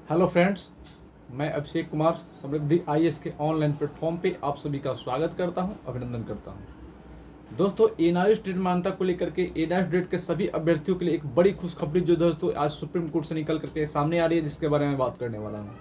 Hello friends, मैं अभिषेक कुमार समृद्धि IAS के online platform पे आप सभी का स्वागत करता हूं, अभिनंदन करता हूं। दोस्तों, एनआईओएस डेट मान्यता को लेकर के एनआईओएस डेट के सभी अभ्यर्थियों के लिए एक बड़ी खुशखबरी जो दोस्तों आज सुप्रीम कोर्ट से निकल करके सामने आ रही है, जिसके बारे में बात करने वाला हूँ।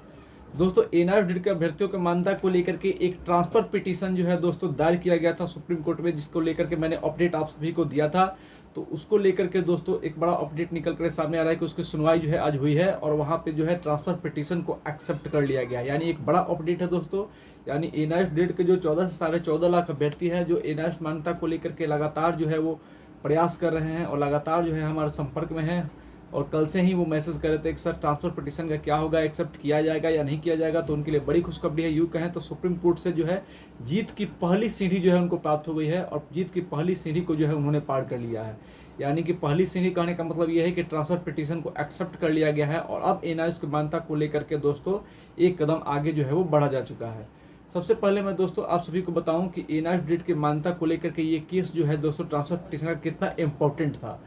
दोस्तों, एनआईओएस डेट के अभ्यर्थियों की मान्यता को लेकर के एक ट्रांसफर पिटीशन जो है दोस्तों दायर किया गया था सुप्रीम कोर्ट में, जिसको लेकर के मैंने अपडेट आप सभी को दिया था। तो उसको लेकर के दोस्तों एक बड़ा अपडेट निकल कर सामने आ रहा है कि उसकी सुनवाई जो है आज हुई है और वहाँ पे जो है ट्रांसफर पिटीशन को एक्सेप्ट कर लिया गया है। यानी एक बड़ा अपडेट है दोस्तों। यानी एनआईओएस डेट के जो 14 से 14.5 लाख अभ्यर्थी हैं जो एनआईओएस मान्यता को लेकर के लगातार जो है वो प्रयास कर रहे हैं और लगातार जो है हमारे संपर्क में हैं, और कल से ही वो मैसेज कर रहे थे कि सर ट्रांसफर पिटीशन का क्या होगा, एक्सेप्ट किया जाएगा या नहीं किया जाएगा। तो उनके लिए बड़ी खुशखबरी है। यूँ कहें तो सुप्रीम कोर्ट से जो है जीत की पहली सीढ़ी जो है उनको प्राप्त हो गई है और जीत की पहली सीढ़ी को जो है उन्होंने पार कर लिया है। यानी कि पहली सीढ़ी कहने का मतलब ये है कि ट्रांसफर पिटीशन को एक्सेप्ट कर लिया गया है और अब एनआईओएस की मान्यता को लेकर के दोस्तों एक कदम आगे जो है वो बढ़ा जा चुका है। सबसे पहले मैं दोस्तों आप सभी को बताऊं कि एनआईओएस डेट की मान्यता को लेकर के ये केस जो है दोस्तों ट्रांसफर पिटीशन का कितना इंपॉर्टेंट था।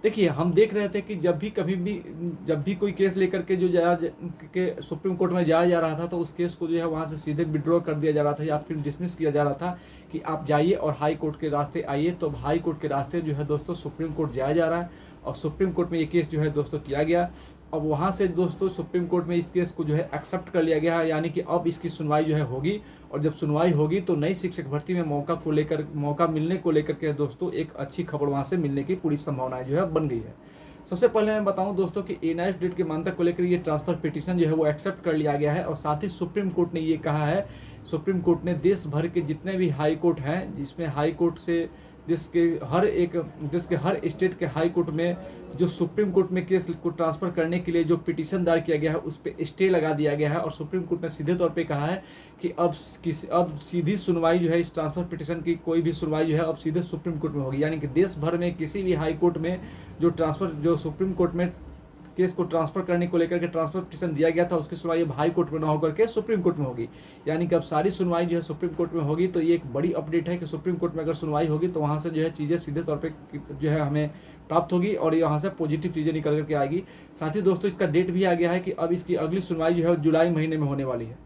देखिए, हम देख रहे थे कि जब भी कोई केस लेकर के जो के सुप्रीम कोर्ट में जाया जा रहा था तो उस केस को जो है वहाँ से सीधे विड्रॉ कर दिया जा रहा था या फिर डिसमिस किया जा रहा था कि आप जाइए और हाई कोर्ट के रास्ते आइए। तो अब हाई कोर्ट के रास्ते जो है दोस्तों सुप्रीम कोर्ट जाया जा रहा है और सुप्रीम कोर्ट में ये केस जो है दोस्तों किया गया। अब वहाँ से दोस्तों सुप्रीम कोर्ट में इस केस को जो है एक्सेप्ट कर लिया गया है। यानी कि अब इसकी सुनवाई जो है होगी और जब सुनवाई होगी तो नई शिक्षक भर्ती में मौका मिलने को लेकर के दोस्तों एक अच्छी खबर वहाँ से मिलने की पूरी संभावनाएं जो है बन गई है। सबसे पहले मैं बताऊं दोस्तों कि एनआईओएस डेट की मान्यता को लेकर ये ट्रांसफर पिटीशन जो है वो एक्सेप्ट कर लिया गया है और साथ ही सुप्रीम कोर्ट ने ये कहा है, सुप्रीम कोर्ट ने देश भर के जितने भी हाई कोर्ट हैं, जिसमें हाई कोर्ट से देश के हर स्टेट के हाई कोर्ट में जो सुप्रीम कोर्ट में केस को ट्रांसफर करने के लिए जो पिटीशन दायर किया गया है उस पर स्टे लगा दिया गया है। और सुप्रीम कोर्ट ने सीधे तौर पे कहा है कि अब सीधी सुनवाई जो है इस ट्रांसफर पिटीशन की कोई भी सुनवाई जो है अब सीधे सुप्रीम कोर्ट में होगी। यानी कि देश भर में किसी भी हाई कोर्ट में जो सुप्रीम कोर्ट में केस को ट्रांसफर करने को लेकर के ट्रांसफर पिटीशन दिया गया था उसकी सुनवाई अब हाई कोर्ट में ना होकर के सुप्रीम कोर्ट में होगी। यानी कि अब सारी सुनवाई जो है सुप्रीम कोर्ट में होगी। तो ये एक बड़ी अपडेट है कि सुप्रीम कोर्ट में अगर सुनवाई होगी तो वहाँ से जो है चीज़ें सीधे तौर पे जो है हमें प्राप्त होगी और यहाँ से पॉजिटिव चीज़ें निकल करके आएगी। साथ ही दोस्तों इसका डेट भी आ गया है कि अब इसकी अगली सुनवाई जो है जुलाई महीने में होने वाली है।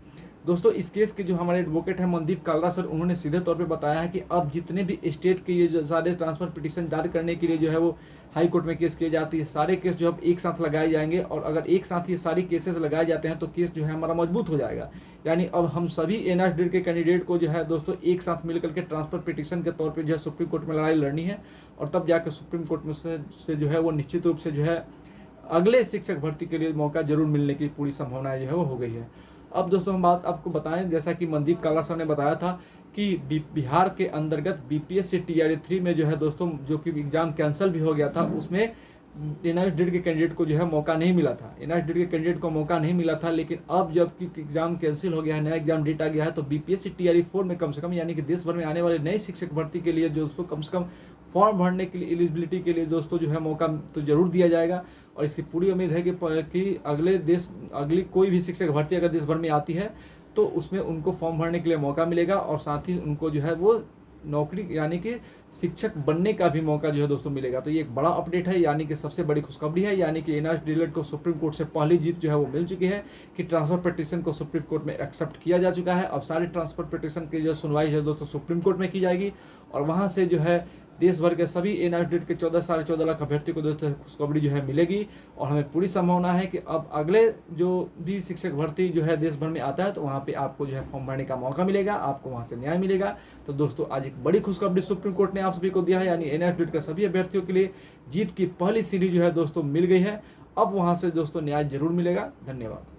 दोस्तों, इस केस के जो हमारे एडवोकेट हैं मनदीप कालरा सर, उन्होंने सीधे तौर पे बताया है कि अब जितने भी स्टेट के ये जो सारे ट्रांसफर पिटीशन दायर करने के लिए जो है वो हाई कोर्ट में केस किए जाते हैं, सारे केस जो अब एक साथ लगाए जाएंगे और अगर एक साथ ये सारी केसेस लगाए जाते हैं तो केस जो है हमारा मजबूत हो जाएगा। यानी अब हम सभी एनआईओएस डेट के कैंडिडेट को जो है दोस्तों एक साथ मिलकर के ट्रांसफर पिटीशन के तौर पर जो है सुप्रीम कोर्ट में लड़ाई लड़नी है और तब जाकर सुप्रीम कोर्ट में से जो है वो निश्चित रूप से जो है अगले शिक्षक भर्ती के लिए मौका जरूर मिलने की पूरी संभावना जो है वो हो गई है। अब दोस्तों हम बात आपको बताएं, जैसा कि मनदीप काला साहब ने बताया था कि बिहार के अंतर्गत बीपीएससी टीआरई 3 में जो है दोस्तों जो कि एग्जाम कैंसिल भी हो गया था उसमें एनआईओएस डेट के कैंडिडेट को जो है मौका नहीं मिला था। एनआईओएस डेट के कैंडिडेट को मौका नहीं मिला था, लेकिन अब जब एग्जाम कैंसिल हो गया है, नया एग्जाम डेट आ गया है, तो बीपीएससी टीआरई 4 में कम से कम यानी कि देश भर में आने वाले नए शिक्षक भर्ती के लिए दोस्तों कम से कम फॉर्म भरने के लिए एलिजिबिलिटी के लिए दोस्तों जो है मौका तो जरूर दिया जाएगा। और इसकी पूरी उम्मीद है कि अगली कोई भी शिक्षक भर्ती अगर देश भर में आती है तो उसमें उनको फॉर्म भरने के लिए मौका मिलेगा और साथ ही उनको जो है वो नौकरी यानी कि शिक्षक बनने का भी मौका जो है दोस्तों मिलेगा। तो ये एक बड़ा अपडेट है, यानी कि सबसे बड़ी खुशखबरी है। यानी कि एनआईओएस डेट को सुप्रीम कोर्ट से पहली जीत जो है वो मिल चुकी है कि ट्रांसफर पिटीशन को सुप्रीम कोर्ट में एक्सेप्ट किया जा चुका है। अब सारे ट्रांसफर पिटीशन की जो सुनवाई है दोस्तों सुप्रीम कोर्ट में की जाएगी और वहाँ से जो है देश भर के सभी एनआईओएस डेट के 14.5 लाख अभ्यर्थियों को दोस्तों खुशखबरी जो है मिलेगी और हमें पूरी संभावना है कि अब अगले जो भी शिक्षक भर्ती जो है देश भर में आता है तो वहाँ पे आपको जो है फॉर्म भरने का मौका मिलेगा, आपको वहाँ से न्याय मिलेगा। तो दोस्तों आज एक बड़ी खुशखबरी सुप्रीम कोर्ट ने आप सभी को दिया है, यानी एनआईओएस डेट के सभी अभ्यर्थियों के लिए जीत की पहली सीढ़ी जो है दोस्तों मिल गई है। अब वहाँ से दोस्तों न्याय जरूर मिलेगा। धन्यवाद।